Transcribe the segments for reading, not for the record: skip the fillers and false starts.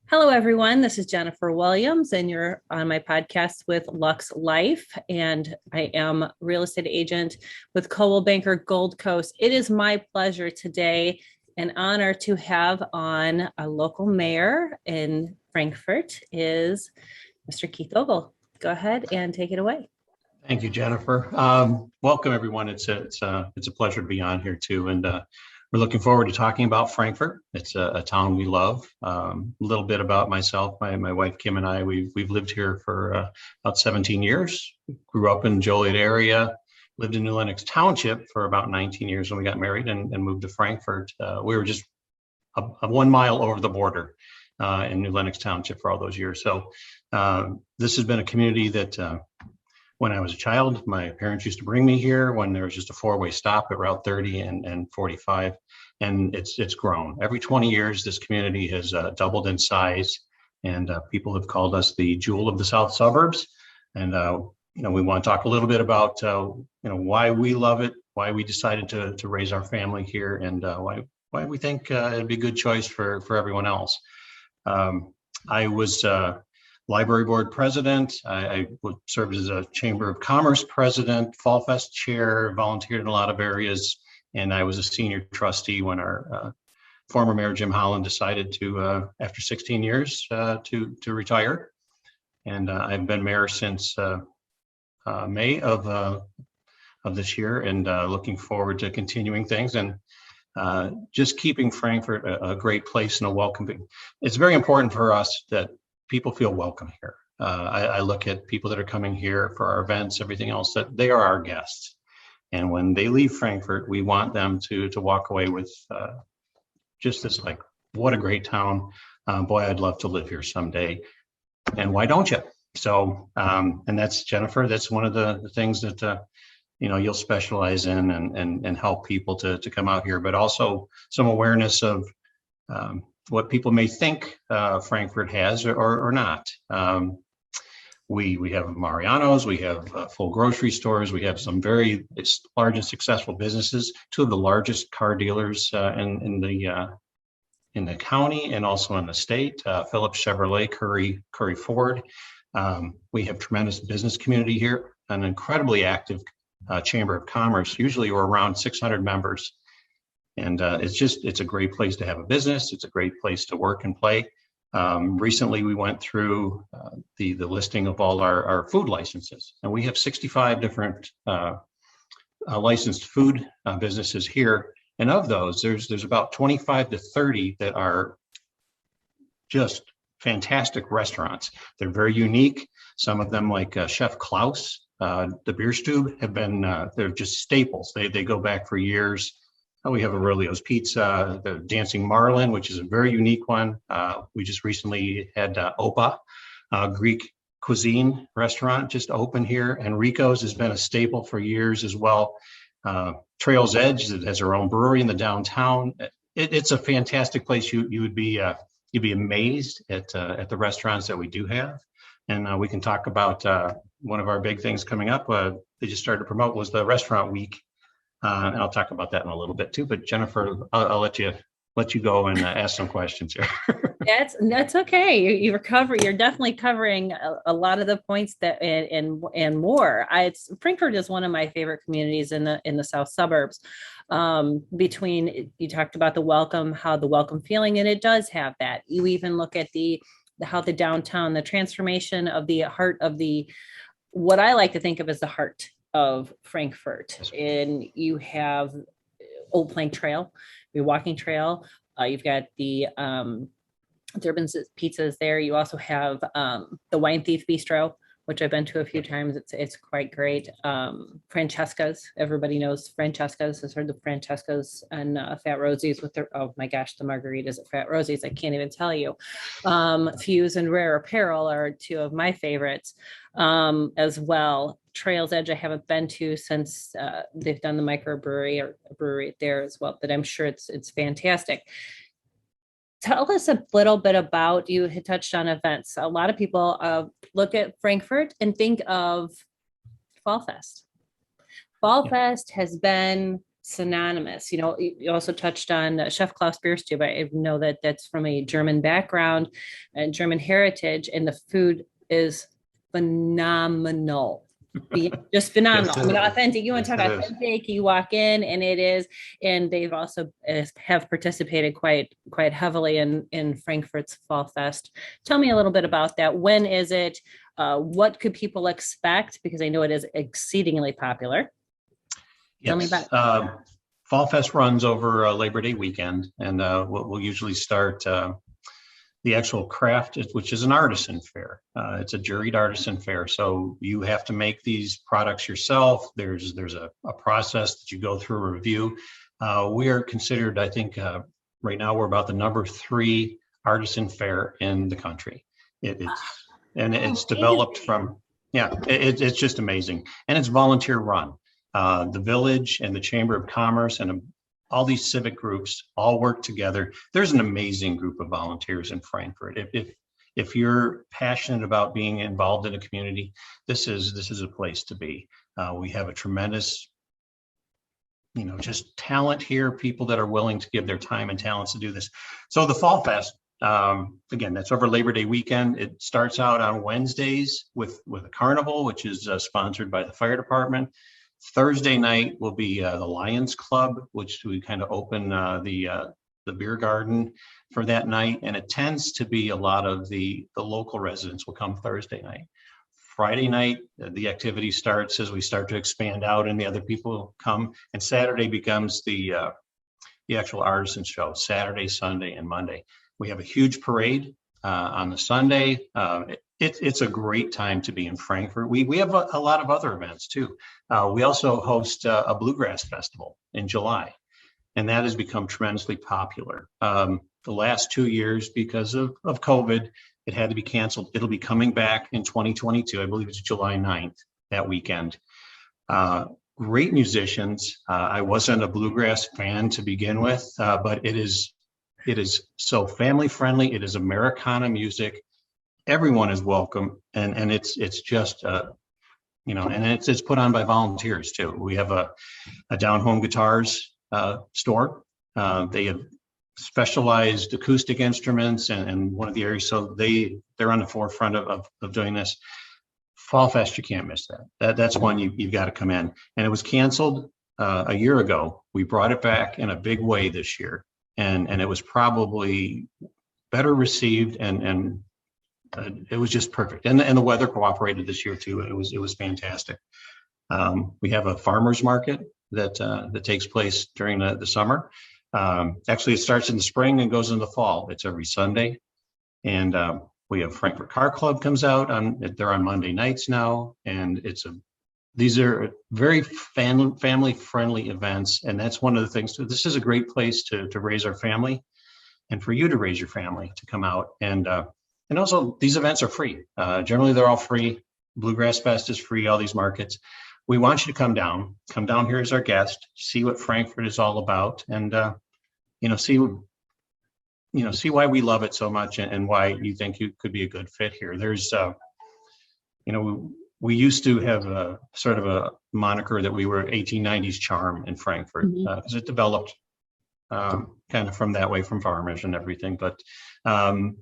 Hello, everyone. This is Jennifer Williams, and you're on my podcast with LUXE Life. And I am real estate agent with Coldwell Banker Gold Coast. It is my pleasure today, an honor to have on a local mayor in Frankfurt is Mr. Keith Ogle. Go ahead and take it away. Thank you, Jennifer. Welcome, everyone. It's a pleasure to be on here too, and we're looking forward to talking about Frankfurt. It's a town we love. A little bit about myself, my wife Kim and I. We've lived here for about 17 years. Grew up in Joliet area. Lived in New Lenox Township for about 19 years when we got married and moved to Frankfurt. We were just a 1 mile over the border in New Lenox Township for all those years. So this has been a community that. When I was a child, my parents used to bring me here when there was just a four-way stop at Route 30 and 45, and it's grown. Every 20 years, this community has doubled in size, and people have called us the jewel of the South Suburbs. And we want to talk a little bit about why we love it, why we decided to raise our family here, and why we think it'd be a good choice for everyone else. I was Library Board President. I served as a Chamber of Commerce President, Fall Fest Chair, volunteered in a lot of areas, and I was a senior trustee when our former Mayor Jim Holland decided to, after 16 years, to retire. And I've been mayor since May of this year, and looking forward to continuing things and just keeping Frankfurt a great place and a welcoming. It's very important for us that people feel welcome here. I look at people that are coming here for our events, everything else, that they are our guests. And when they leave Frankfurt, we want them to walk away with just this, like, what a great town. Boy, I'd love to live here someday. And why don't you? So, and that's, Jennifer, that's one of the things that, you'll specialize in and help people to come out here, but also some awareness of what people may think Frankfurt has or not. We have Mariano's, we have full grocery stores, we have some very large and successful businesses, two of the largest car dealers in the county and also in the state, Phillips Chevrolet, Curry Ford. We have tremendous business community here, an incredibly active Chamber of Commerce. Usually we're around 600 members. And it's a great place to have a business. It's a great place to work and play. Recently, we went through the listing of all our food licenses, and we have 65 different licensed food businesses here. And of those, there's about 25 to 30 that are just fantastic restaurants. They're very unique. Some of them, like Chef Klaus, the Beer Stube, have been they're just staples. They go back for years. We have Aurelio's Pizza, the Dancing Marlin, which is a very unique one. We just recently had Opa, Greek cuisine restaurant, just opened here. And Rico's has been a staple for years as well. Trail's Edge has their own brewery in the downtown. It's a fantastic place. You'd be amazed at the restaurants that we do have. And we can talk about one of our big things coming up. They just started to promote was the Restaurant Week. And I'll talk about that in a little bit too. But Jennifer, I'll let you go and ask some questions here. That's okay. You're definitely covering a lot of the points that and more. Frankfurt is one of my favorite communities in the South Suburbs. Between, you talked about the welcome, how the welcome feeling, and it does have that. You even look at how the downtown, the transformation of the heart of what I like to think of as the heart of Frankfurt. And you have Old Plank Trail, your walking trail. You've got the Durbin's Pizzas there. You also have the Wine Thief Bistro, which I've been to a few times. It's quite great. Francesca's, everybody knows Francesca's. I've heard the Francesca's and Fat Rosie's with their, oh my gosh, the margaritas at Fat Rosie's, I can't even tell you. Fuse and Rare Apparel are two of my favorites as well. Trail's Edge I haven't been to since they've done the microbrewery or brewery there as well, but I'm sure it's fantastic. Tell us a little bit about, you had touched on events. A lot of people look at Frankfurt and think of Fall Fest. Fall Fest has been synonymous. You also touched on Chef Klaus Bierstube. I know that that's from a German background and German heritage, and the food is phenomenal. Just phenomenal. Yes, I it mean, is. authentic. You want to Yes, talk it is. authentic? You walk in, and it is. And they've also have participated quite heavily in Frankfurt's Fall Fest. Tell me a little bit about that. When is it? What could people expect? Because I know it is exceedingly popular. Tell me about Yes. it. Fall Fest runs over Labor Day weekend, and we'll usually start the actual craft, which is an artisan fair. It's a juried artisan fair, so you have to make these products yourself. There's a process that you go through a review. We are considered, I think, right now we're about the number 3 artisan fair in the country. It's developed from, yeah, it's just amazing, and it's volunteer run. The village and the Chamber of Commerce and all these civic groups all work together. There's an amazing group of volunteers in Frankfurt. If you're passionate about being involved in a community, this is a place to be. We have a tremendous, just talent here, people that are willing to give their time and talents to do this. So the Fall Fest, again, that's over Labor Day weekend. It starts out on Wednesdays with a carnival, which is sponsored by the fire department. Thursday night will be the Lions Club, which we kind of open the beer garden for that night, and it tends to be a lot of the local residents will come Thursday night. Friday night, the activity starts as we start to expand out, and the other people come. And Saturday becomes the actual artisan show. Saturday, Sunday, and Monday. We have a huge parade on the Sunday. It's a great time to be in Frankfurt. We have a lot of other events too. We also host a bluegrass festival in July, and that has become tremendously popular. The last 2 years, because of COVID, it had to be canceled. It'll be coming back in 2022. I believe it's July 9th, that weekend. Great musicians. I wasn't a bluegrass fan to begin with, but it is so family friendly. It is Americana music. Everyone is welcome, and it's just and it's put on by volunteers too. We have a Down Home Guitars store. They have specialized acoustic instruments and one of the areas, so they're on the forefront of doing this. Fall Fest, you can't miss that. That's one you've got to come in. And it was canceled a year ago. We brought it back in a big way this year, and it was probably better received, and it was just perfect. And the weather cooperated this year too. It was fantastic. We have a farmers market that takes place during the summer. Actually, it starts in the spring and goes into the fall. It's every Sunday. And we have Frankfurt Car Club comes out they're on Monday nights now. And these are very family friendly events. And that's one of the things. This is a great place to raise our family, and for you to raise your family to come out. And also, these events are free. Generally, they're all free. Bluegrass Fest is free, all these markets. We want you to come down here as our guest, see what Frankfurt is all about, and see why we love it so much, and why you think you could be a good fit here. There's, we used to have a sort of a moniker that we were 1890s charm in Frankfurt, because it developed kind of from that way, from farmers and everything. But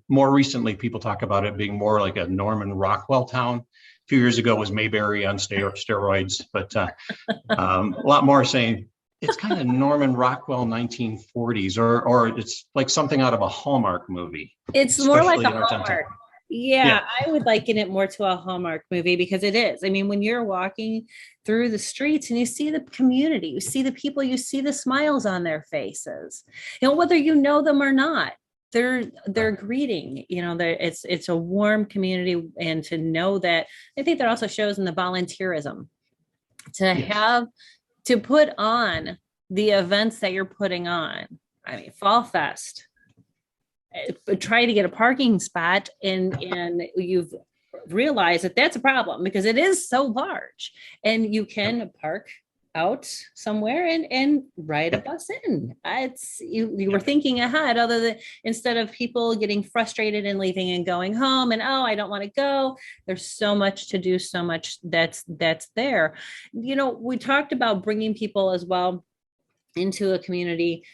more recently, people talk about it being more like a Norman Rockwell town. A few years ago was Mayberry on steroids, but a lot more saying it's kind of Norman Rockwell 1940s, or it's like something out of a Hallmark movie. It's more like a Hallmark. Yeah, I would liken it more to a Hallmark movie, because it is. I mean, when you're walking through the streets and you see the community, you see the people, you see the smiles on their faces, whether you know them or not, they're greeting, it's a warm community. And to know that, I think that also shows in the volunteerism to put on the events that you're putting on. I mean, Fall Fest, try to get a parking spot, and you've realized that that's a problem, because it is so large, and you can park out somewhere and ride a bus in. You were thinking ahead, other than, instead of people getting frustrated and leaving and going home and, oh, I don't want to go. There's so much to do, so much that's there. We talked about bringing people as well into a community,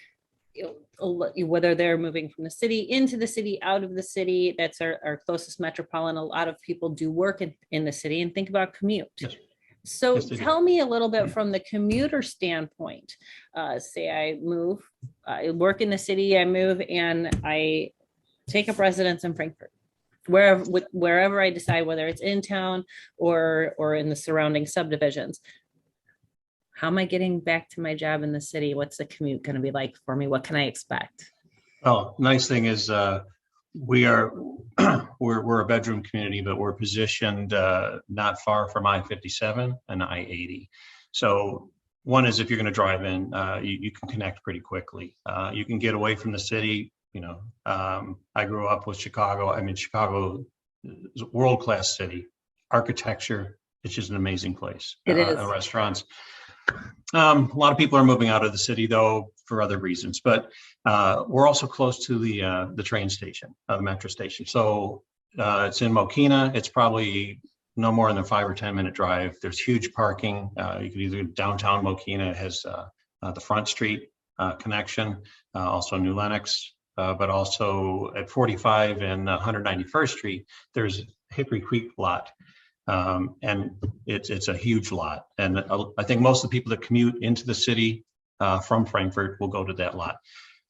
whether they're moving from the city into the city, out of the city. That's our closest metropolitan. A lot of people do work in the city, and think about commute. Yes. So Yes, they do. tell me a little bit from the commuter standpoint. Say I move, I work in the city, I move, and I take up residence in Frankfurt, wherever I decide, whether it's in town or in the surrounding subdivisions. How am I getting back to my job in the city? What's the commute going to be like for me? What can I expect? Oh, nice thing is we are we're a bedroom community, but we're positioned not far from I-57 and I-80. So one is, if you're going to drive in, you can connect pretty quickly. You can get away from the city. I grew up with Chicago. I mean, Chicago is a world-class city. Architecture, it's just an amazing place. It is. Restaurants. A lot of people are moving out of the city, though, for other reasons, but we're also close to the train station, the metro station. So it's in Mokina. It's probably no more than a 5 or 10 minute drive. There's huge parking. You could either downtown Mokina has the Front Street connection, also New Lenox, but also at 45 and 191st Street, there's Hickory Creek lot. And it's a huge lot. And I think most of the people that commute into the city from Frankfurt will go to that lot.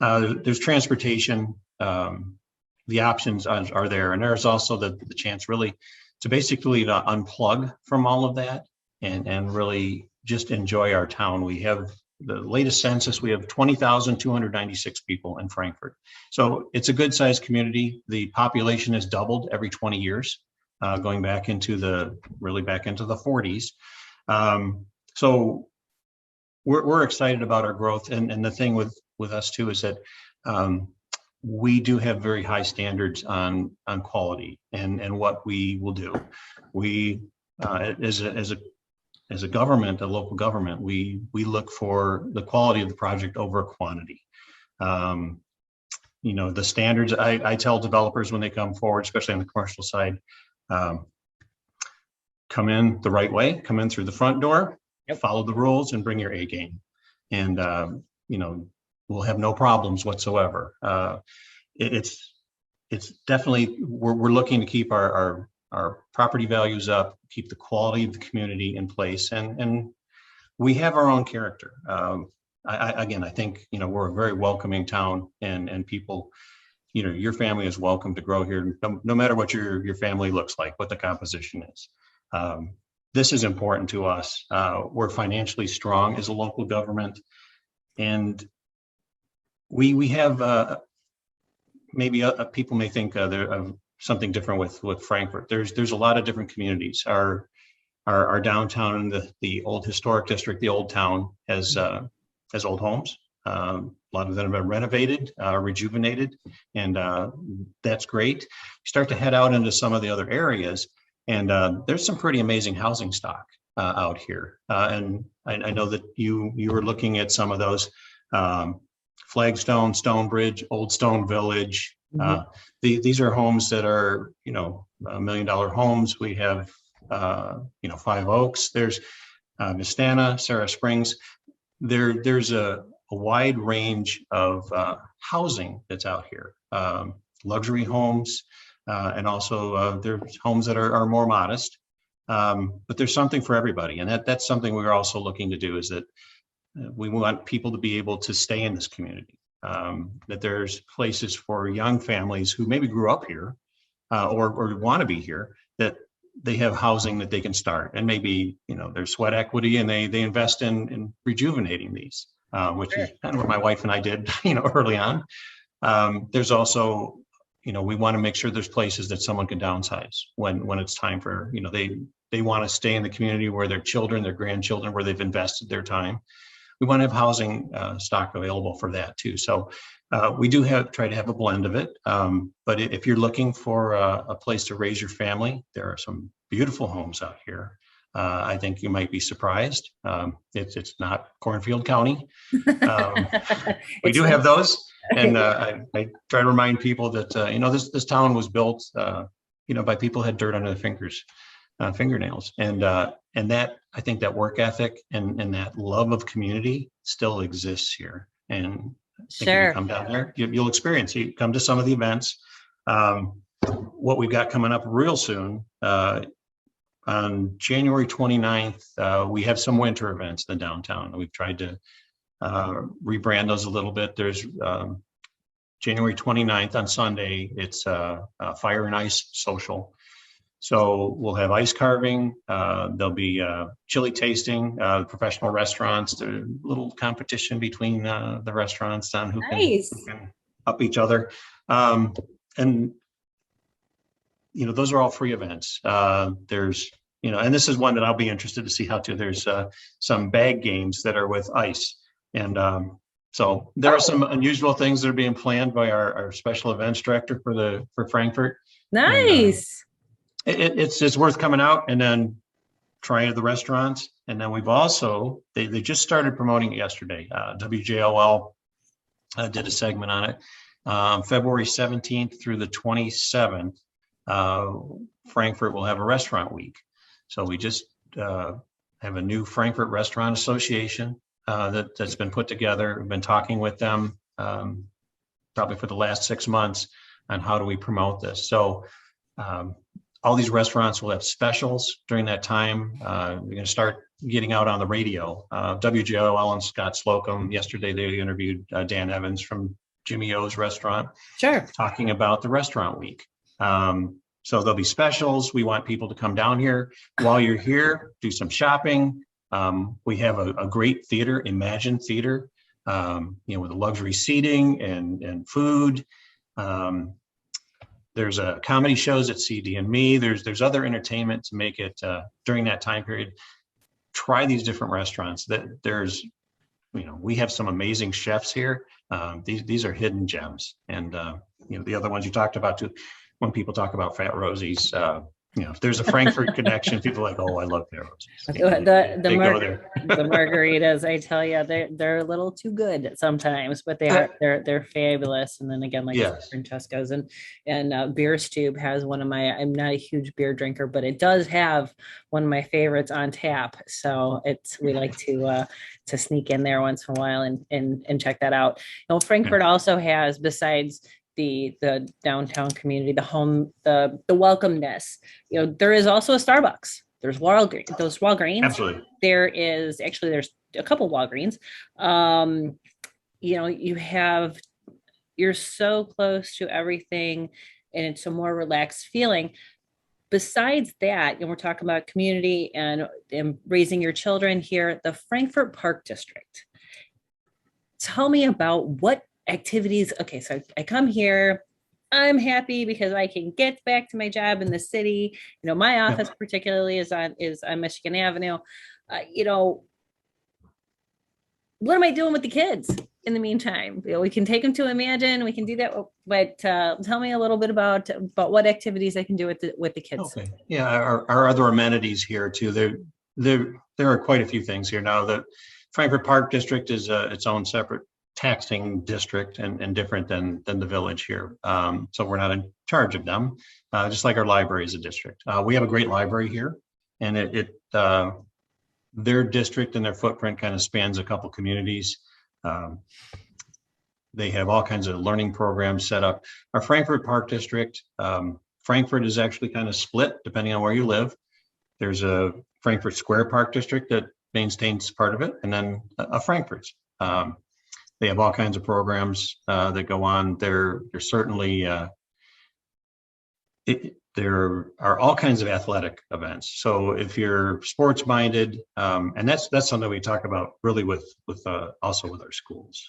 There's transportation. The options are there. And there's also the chance really to basically unplug from all of that and really just enjoy our town. We have the latest census, we have 20,296 people in Frankfurt. So it's a good sized community. The population has doubled every 20 years. Going back into the 40s. So we're excited about our growth. And the thing with us too is that we do have very high standards on quality and what we will do. We, as a government, a local government, we look for the quality of the project over quantity. The standards, I tell developers when they come forward, especially on the commercial side, come in the right way, come in through the front door, follow the rules, and bring your A game. And, we'll have no problems whatsoever. It's definitely, we're looking to keep our property values up, keep the quality of the community in place. And we have our own character. I think, we're a very welcoming town, and people, your family is welcome to grow here, no matter what your family looks like, what the composition is. This is important to us. We're financially strong as a local government, and we have maybe people may think of something different with Frankfurt. There's a lot of different communities. Our downtown in the old historic district, the old town, has old homes. A lot of them have been renovated, rejuvenated, and that's great. You start to head out into some of the other areas, and there's some pretty amazing housing stock out here. And I know that you were looking at some of those. Flagstone, Stonebridge, Old Stone Village. Mm-hmm. These are homes that are, $1 million homes. We have, 5 Oaks. There's Vistana, Sarah Springs. There's a wide range of housing that's out here. Luxury homes, and also there's homes that are more modest. But there's something for everybody, and that's something we're also looking to do, is that we want people to be able to stay in this community, that there's places for young families who maybe grew up here or want to be here, that they have housing that they can start, and maybe, there's sweat equity, and they invest in rejuvenating these, which is kind of what my wife and I did, early on. There's also, we want to make sure there's places that someone can downsize when it's time for, they want to stay in the community where their children, their grandchildren, where they've invested their time. We want to have housing stock available for that too. So we do try to have a blend of it. But if you're looking for a place to raise your family, there are some beautiful homes out here. I think you might be surprised. It's not Cornfield County. We do have those. And I try to remind people that, this town was built, by people who had dirt under their fingers. fingernails. And that, I think that work ethic and that love of community still exists here. And I think if you come down there, you'll experience it. You come to some of the events. What we've got coming up real soon, on January 29th, we have some winter events in downtown. We've tried to rebrand those a little bit. There's January 29th on Sunday, it's a fire and ice social. So we'll have ice carving, there'll be chili tasting, professional restaurants, there's a little competition between the restaurants on who can up each other. And those are all free events. There's, and this is one that I'll be interested to see how to, there's some bag games that are with ice. And so there are some unusual things that are being planned by our special events director for Frankfurt. Nice. And, it's worth coming out and then trying at the restaurants. And then we've also, they just started promoting it yesterday. WJOL did a segment on it. February 17th through the 27th, Frankfurt will have a restaurant week. So we just have a new Frankfurt Restaurant Association that's been put together. We've been talking with them probably for the last 6 months on how do we promote this. So all these restaurants will have specials during that time. We're going to start getting out on the radio. WJOL and Scott Slocum, yesterday they interviewed Dan Evans from Jimmy O's restaurant. Sure. Talking about the restaurant week. So there'll be specials. We want people to come down here. While you're here, do some shopping. We have a great theater, Imagine Theater, with the luxury seating and food. There's comedy shows at CD and Me. There's other entertainment to make it during that time period. Try these different restaurants. We have some amazing chefs here. These are hidden gems. And the other ones you talked about too. When people talk about Fat Rosie's, if there's a Frankfurt connection, people are like, oh, I love Fat Rosie's. The margaritas, I tell you, they're a little too good sometimes, but they're fabulous. And then again, like Francesco's and Beer Stube has one of my. I'm not a huge beer drinker, but it does have one of my favorites on tap. So we like to sneak in there once in a while and check that out. Frankfurt also has, besides the downtown community, the welcomeness, there is also a Starbucks. There's Walgreens. Absolutely. There's a couple Walgreens. You're so close to everything and it's a more relaxed feeling. Besides that, we're talking about community and raising your children here, the Frankfurt Park District. Tell me about what activities. Okay, so I come here, I'm happy because I can get back to my job in the city. My office particularly is on Michigan Avenue. What am I doing with the kids in the meantime? We can take them to Imagine, we can do that, but tell me a little bit about what activities I can do with the kids. Okay. Yeah, our other amenities here too. There are quite a few things here now. The Frankfurt Park District is its own separate taxing district and different than the village here. So we're not in charge of them, just like our library is a district. We have a great library here, and their district and their footprint kind of spans a couple communities. They have all kinds of learning programs set up. Our Frankfurt Park District, Frankfurt is actually kind of split depending on where you live. There's a Frankfurt Square Park District that maintains part of it, and then a Frankfurt's. They have all kinds of programs that go on. There's certainly there are all kinds of athletic events. So if you're sports minded, and that's something we talk about really with also with our schools.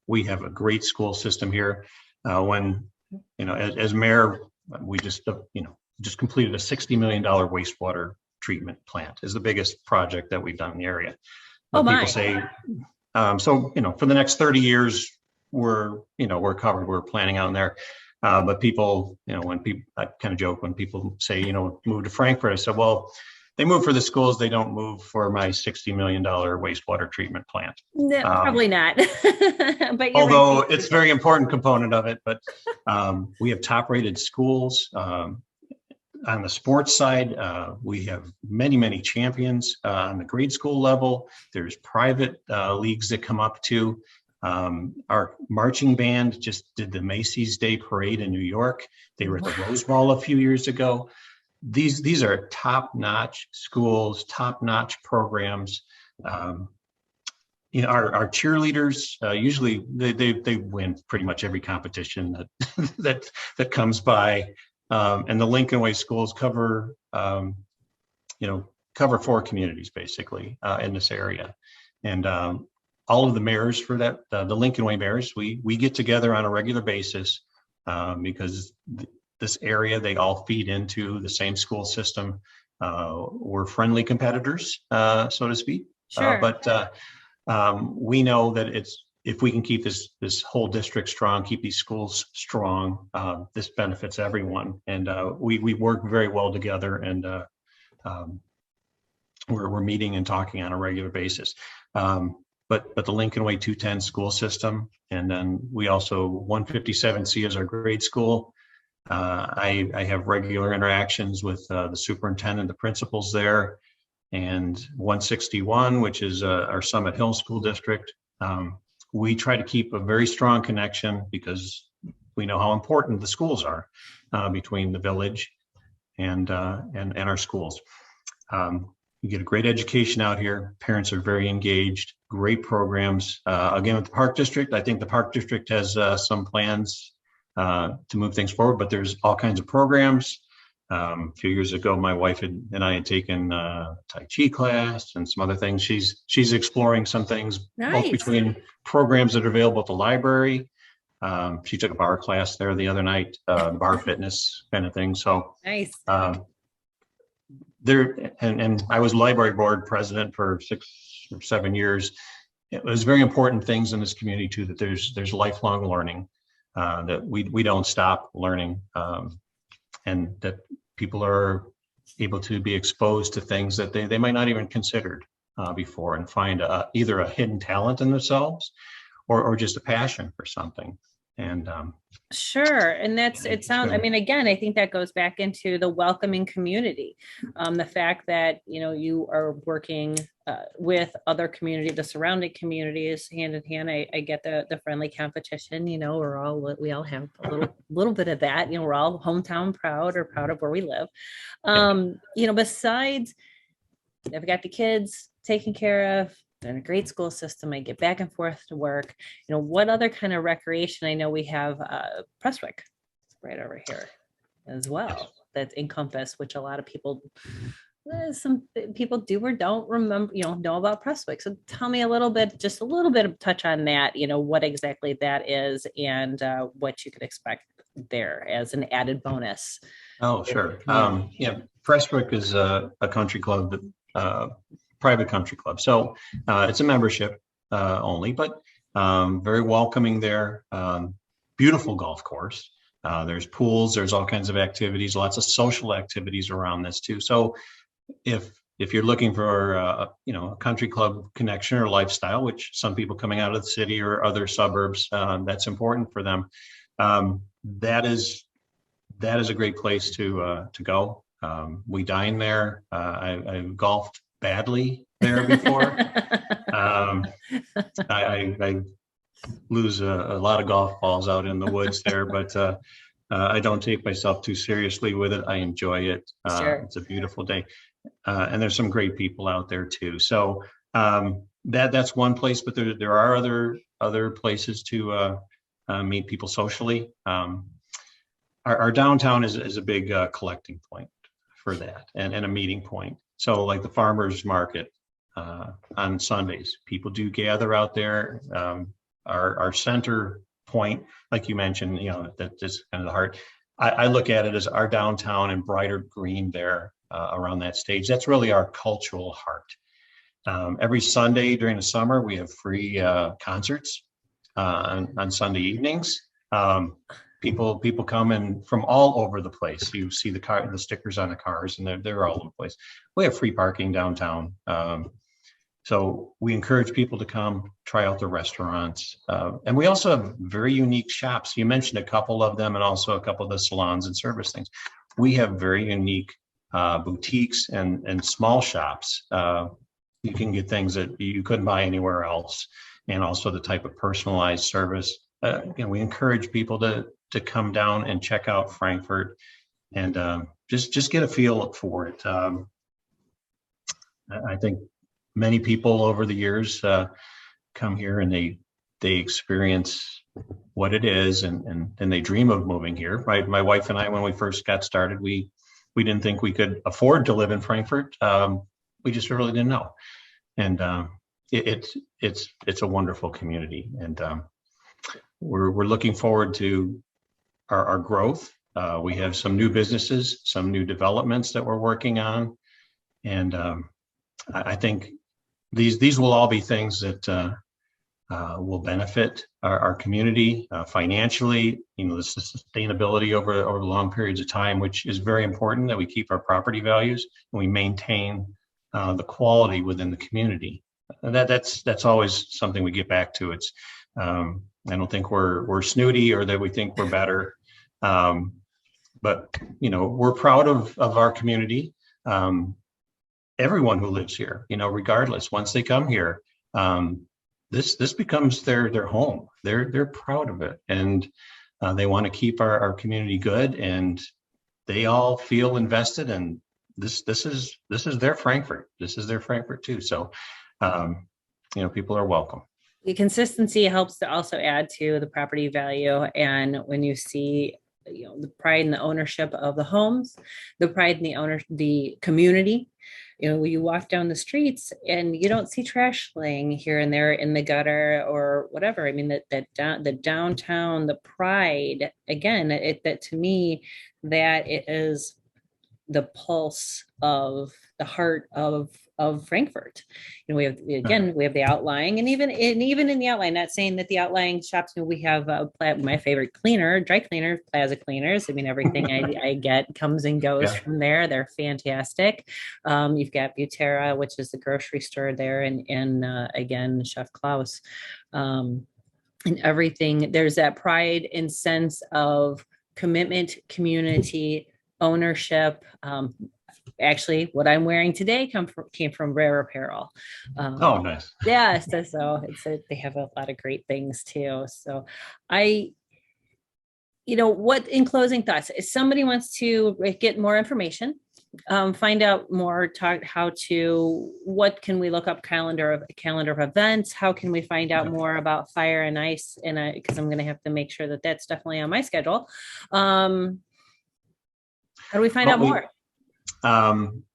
We have a great school system here. When as mayor, we just completed a $60 million wastewater treatment plant. Is the biggest project that we've done in the area. People say. So, for the next 30 years, we're covered, we're planning on there. But people, I kind of joke when people say, move to Frankfurt. I said, well, they move for the schools. They don't move for my $60 million wastewater treatment plant. No, probably not. But although it's a very important component of it, but we have top rated schools. On the sports side, we have many champions on the grade school level. There's private leagues that come up too. Our marching band just did the Macy's Day Parade in New York. They were at the Rose Bowl a few years ago. These are top-notch schools, top-notch programs. Our cheerleaders usually they win pretty much every competition that comes by. And the Lincoln Way schools cover, cover 4 communities basically in this area. And all of the mayors for that, the Lincoln Way mayors, we get together on a regular basis because this area, they all feed into the same school system. We're friendly competitors, so to speak. Sure. But we know that if we can keep this whole district strong, keep these schools strong, this benefits everyone. And we work very well together, and we're meeting and talking on a regular basis. But the Lincoln Way 210 school system, and then we also 157C is our grade school. I have regular interactions with the superintendent, the principals there, and 161, which is our Summit Hill School District. We try to keep a very strong connection because we know how important the schools are between the village and our schools. You get a great education out here. Parents are very engaged, great programs. Again, with the Park District, I think the Park District has some plans to move things forward, but there's all kinds of programs. A few years ago, my wife and I had taken Tai Chi class and some other things. She's exploring some things, Nice. both between programs that are available at the library. She took a bar class there the other night, bar fitness kind of thing. So Nice. And I was library board president for 6 or 7 years. It was very important things in this community too, that there's lifelong learning, that we don't stop learning, and that people are able to be exposed to things that they might not even considered before, and find either a hidden talent in themselves or just a passion for something. And sure. And it sounds, I mean, again, I think that goes back into the welcoming community. The fact that, you are working with other community, the surrounding communities hand in hand. I get the friendly competition, we all have a little bit of that, we're all hometown proud or proud of where we live. Besides, I've got the kids taken care of, in a great school system, I get back and forth to work. What other kind of recreation? I know we have Prestwick right over here as well. That's Encompass, which a lot of people, some people do or don't remember, know about Prestwick. So tell me just a little bit of touch on that. What exactly that is, and what you could expect there as an added bonus. Oh, sure. Prestwick is a country club that. Private country club. So it's a membership only, but very welcoming there. Beautiful golf course. There's pools, there's all kinds of activities, lots of social activities around this too. So if you're looking for a country club connection or lifestyle, which some people coming out of the city or other suburbs, that's important for them. That is a great place to go. We dine there. I've golfed badly there before. I lose a lot of golf balls out in the woods there, but I don't take myself too seriously with it. I enjoy it. Sure. It's a beautiful day, and there's some great people out there too. So that's one place, but there are other places to meet people socially. Our downtown is a big collecting point for that, and a meeting point. So like the farmers market on Sundays, people do gather out there. Our center point, like you mentioned, that's just kind of the heart. I look at it as our downtown and brighter green there around that stage. That's really our cultural heart. Every Sunday during the summer, we have free concerts on Sunday evenings. People come in from all over the place. You see the stickers on the cars, and they're all over the place. We have free parking downtown. So we encourage people to come try out the restaurants. And we also have very unique shops. You mentioned a couple of them, and also a couple of the salons and service things. we have very unique boutiques and small shops. You can get things that you couldn't buy anywhere else, and also the type of personalized service. We encourage people to come down and check out Frankfurt and just get a feel for it. I think many people over the years come here and they experience what it is, and they dream of moving here. My wife and I, when we first got started, we didn't think we could afford to live in Frankfurt. We just really didn't know. And it's a wonderful community, and we're looking forward to our growth. We have some new businesses, some new developments that we're working on, and I think these will all be things that will benefit our community financially. The sustainability over long periods of time, which is very important, that we keep our property values and we maintain the quality within the community. And that's always something we get back to. It's I don't think we're snooty or that we think we're better, but we're proud of our community. Everyone who lives here, regardless, once they come here, this becomes their home. They're proud of it, and they want to keep our community good, and they all feel invested. And this is their Frankfurt. This is their Frankfurt too. So, people are welcome. The consistency helps to also add to the property value, and when you see the pride in the ownership of the homes, the pride in the community. When you walk down the streets and you don't see trash laying here and there in the gutter or whatever. I mean, the downtown, the pride, again, that to me, that it is the pulse of the heart of Frankfurt. We have the outlying, and even in the outline, not saying that the outlying shops, we have my favorite dry cleaner, Plaza Cleaners. I mean, everything I get comes and goes from there. They're fantastic. You've got Butera, which is the grocery store there, and again, Chef Klaus, and everything. There's that pride and sense of commitment, community, ownership. Actually, what I'm wearing today came from Rare Apparel. Oh, nice. Yeah, so they have a lot of great things too. So what in closing thoughts, if somebody wants to get more information, find out more, what can we look up, calendar of events, how can we find out more about Fire and Ice, and because I'm going to have to make sure that that's definitely on my schedule. How do we find out more?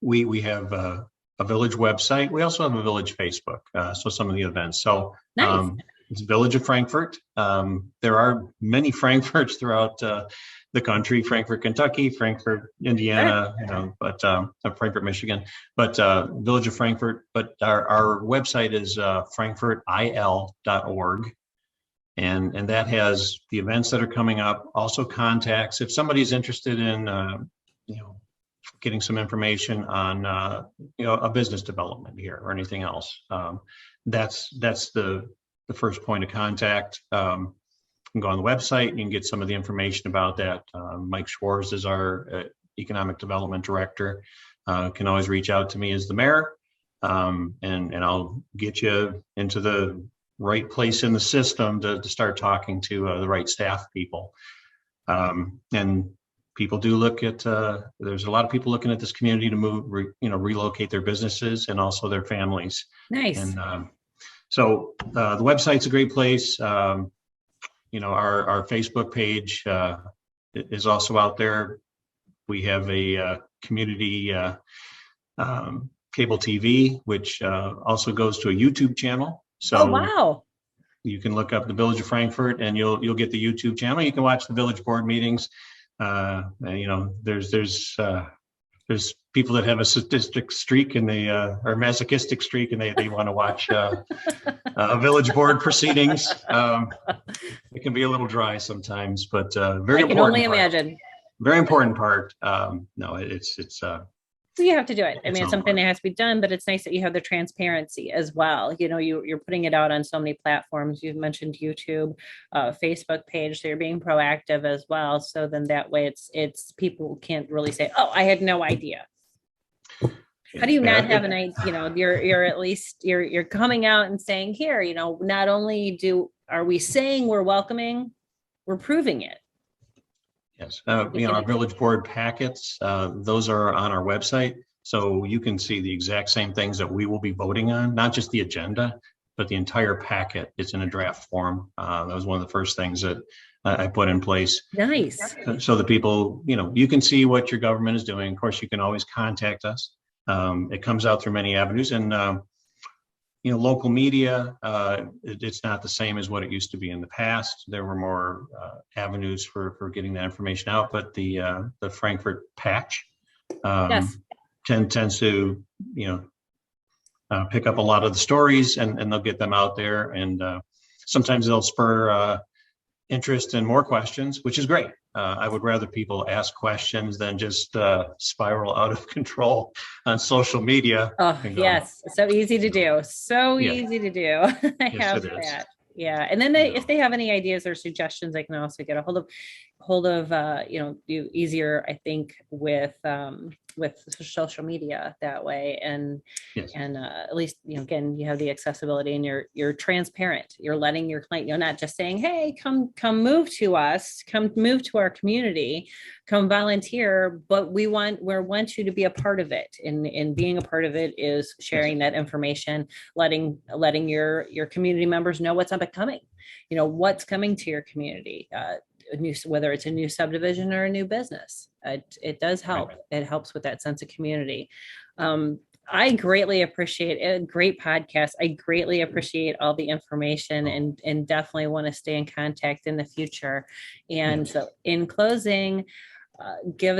We have a village website. We also have a village Facebook. So some of the events. So nice. It's Village of Frankfurt. There are many Frankfurts throughout the country: Frankfort, Kentucky, Frankfurt, Indiana, but Frankfurt, Michigan. But Village of Frankfurt. But our website is frankfurtil.org. And that has the events that are coming up. Also contacts. If somebody's interested in getting some information on a business development here or anything else, that's the first point of contact. You can go on the website and you can get some of the information about that. Mike Schwartz is our economic development director. Can always reach out to me as the mayor, and I'll get you into the right place in the system to start talking to the right staff people. And people do look at, there's a lot of people looking at this community to move, relocate their businesses and also their families. Nice. And so the website's a great place. Our Facebook page is also out there. We have a community cable TV, which also goes to a YouTube channel. So oh, wow. You can look up the Village of Frankfurt and you'll get the YouTube channel. You can watch the village board meetings. There's people that have a sadistic streak and or masochistic streak, and they want to watch village board proceedings. It can be a little dry sometimes, but very important. I can only imagine. Very important part. No, it's So you have to do it. I It's mean, it's own something work. that has to be done, but it's nice that you have the transparency as well. You're putting it out on so many platforms. You've mentioned YouTube, Facebook page, so you're being proactive as well. So then that way it's people can't really say, oh, I had no idea. How do you Yeah, not have an idea? You're at least you're coming out and saying, here, not only are we saying we're welcoming, we're proving it. yes. Our village board packets, those are on our website. So you can see the exact same things that we will be voting on, not just the agenda, but the entire packet. It's in a draft form. That was one of the first things that I put in place. Nice. So the people, you can see what your government is doing. Of course, you can always contact us. It comes out through many avenues, and local media, it's not the same as what it used to be in the past. There were more avenues for getting that information out, but the Frankfurt patch Yes. tends to pick up a lot of the stories, and they'll get them out there, and sometimes they'll spur interest and more questions, which is great. I would rather people ask questions than just spiral out of control on social media. Oh, yes. So easy to do. So Yeah. easy to do. I Yes, have it is. that. Yeah. And then if they have any ideas or suggestions, they can also get a hold of you easier, I think, with social media that way. And Yes. at least, again, you have the accessibility, and you're transparent. You're letting your client, not just saying, hey, come move to us, come move to our community, come volunteer, but we want you to be a part of it. And being a part of it is sharing that information, letting your community members know what's up and coming, what's coming to your community, whether it's a new subdivision or a new business. It does help. Right. It helps with that sense of community. I greatly appreciate it. A great podcast. I greatly appreciate all the information, and definitely want to stay in contact in the future. And so in closing, you gave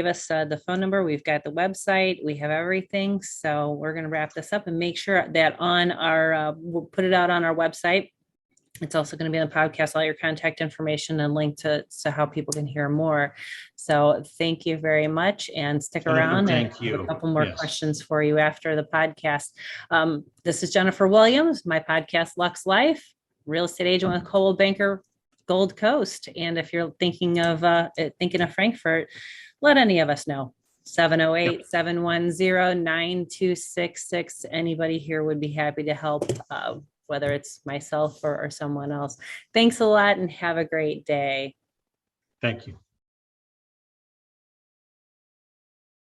us the phone number. We've got the website. We have everything. So we're going to wrap this up and make sure that we'll put it out on our website. It's also going to be on the podcast, all your contact information and link to how people can hear more. So thank you very much, and stick around. Thank you. I have a couple more questions for you after the podcast. This is Jennifer Williams, my podcast, LUXE Life, real estate agent with Coldwell Banker Gold Coast. And if you're thinking of Frankfurt, let any of us know. 708-710-9266. Anybody here would be happy to help, whether it's myself or someone else. Thanks a lot, and have a great day. Thank you.